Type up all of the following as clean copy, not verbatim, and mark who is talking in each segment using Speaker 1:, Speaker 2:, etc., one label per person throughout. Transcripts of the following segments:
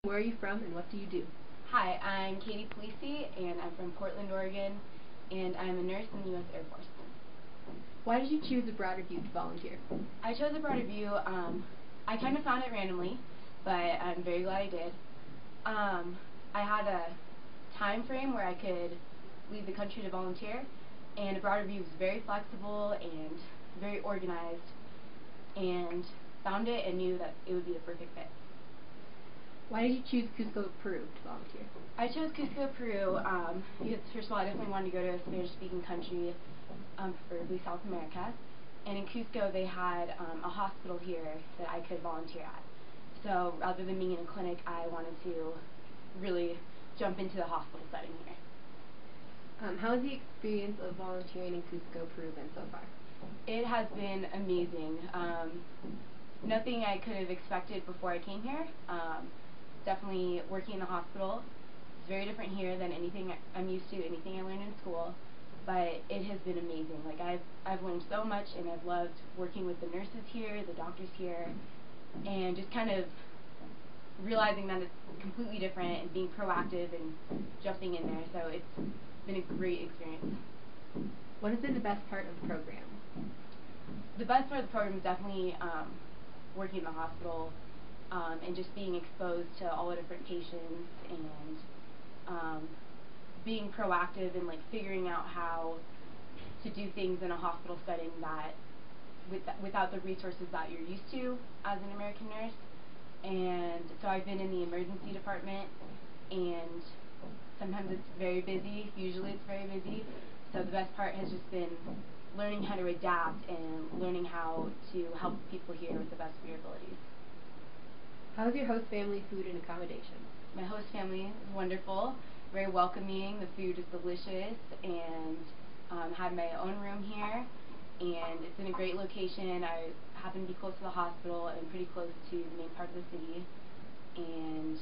Speaker 1: Where are you from and what do you do?
Speaker 2: Hi, I'm Katie Polese, and I'm from Portland, Oregon, and I'm a nurse in the U.S. Air Force.
Speaker 1: Why did you choose abroaderview to volunteer?
Speaker 2: I chose abroaderview. I kind of found it randomly, but I'm very glad I did. I had a time frame where I could leave the country to volunteer, and abroaderview was very flexible and very organized, and found it and knew that it would be the perfect fit.
Speaker 1: Why did you choose Cusco, Peru to volunteer?
Speaker 2: I chose Cusco, Peru, because first of all I definitely wanted to go to a Spanish-speaking country, preferably South America. And in Cusco they had a hospital here that I could volunteer at. So rather than being in a clinic, I wanted to really jump into the hospital setting here.
Speaker 1: How has the experience of volunteering in Cusco, Peru been so far?
Speaker 2: It has been amazing. Nothing I could have expected before I came here. Definitely working in the hospital. It's very different here than anything I'm used to, anything I learned in school, but it has been amazing. Like I've learned so much, and I've loved working with the nurses here, the doctors here, and just kind of realizing that it's completely different and being proactive and jumping in there. So it's been a great experience.
Speaker 1: What has been the best part of the program?
Speaker 2: The best part of the program is definitely working in the hospital, and just being exposed to all the different patients, and being proactive and like figuring out how to do things in a hospital setting that without the resources that you're used to as an American nurse. And so I've been in the emergency department, and sometimes it's very busy, usually it's very busy. So the best part has just been learning how to adapt and learning how to help people here with the best of your abilities.
Speaker 1: How is your host family food and accommodations?
Speaker 2: My host family is wonderful, very welcoming, the food is delicious, and had my own room here, and it's in a great location. I happen to be close to the hospital and pretty close to the main part of the city, and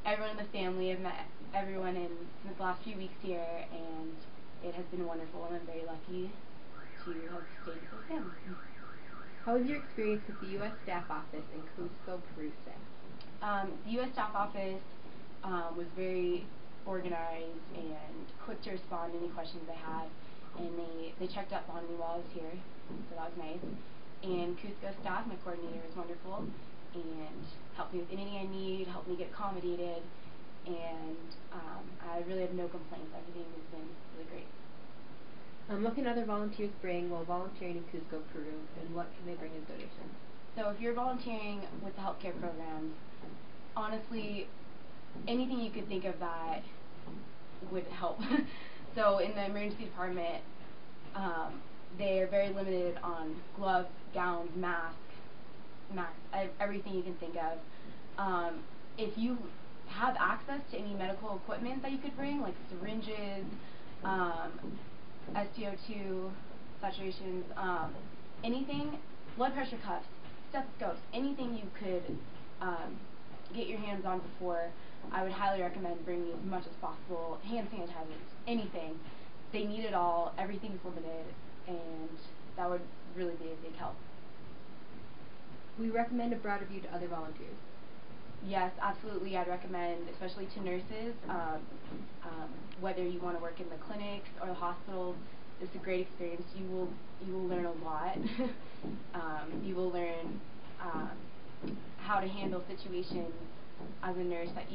Speaker 2: everyone in the family, I've met everyone in the last few weeks here, and it has been wonderful, and I'm very lucky to have stayed with this family.
Speaker 1: How was your experience with the U.S. staff office in Cusco, Peru staff?
Speaker 2: The U.S. staff office was very organized and quick to respond to any questions I had, and they checked up on me while I was here, so that was nice. And Cusco staff, my coordinator, is wonderful and helped me with anything I need, helped me get accommodated, and I really have no complaints. Everything has been really great.
Speaker 1: What can other volunteers bring while volunteering in Cusco, Peru, and what can they bring as donations?
Speaker 2: So if you're volunteering with the healthcare programs, honestly, anything you could think of that would help. So in the emergency department, they're very limited on gloves, gowns, masks, everything you can think of. If you have access to any medical equipment that you could bring, like syringes, SpO2 saturations, anything, blood pressure cuffs, stethoscopes, anything you could get your hands on before, I would highly recommend bringing as much as possible. Hand sanitizers, anything. They need it all. Everything's limited, and that would really be a big help.
Speaker 1: We recommend abroaderview to other volunteers.
Speaker 2: Yes, absolutely. I'd recommend, especially to nurses, whether you want to work in the clinics or the hospitals. It's a great experience. You will learn a lot. You will learn how to handle situations as a nurse that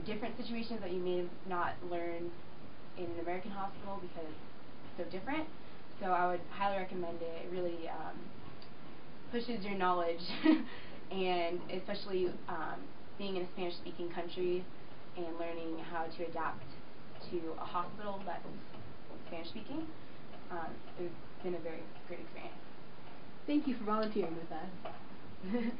Speaker 2: different situations that you may not learn in an American hospital because it's so different. So I would highly recommend it. It really pushes your knowledge, and especially being in a Spanish-speaking country and learning how to adapt to a hospital that's Spanish-speaking. It's been a very great experience.
Speaker 1: Thank you for volunteering with us.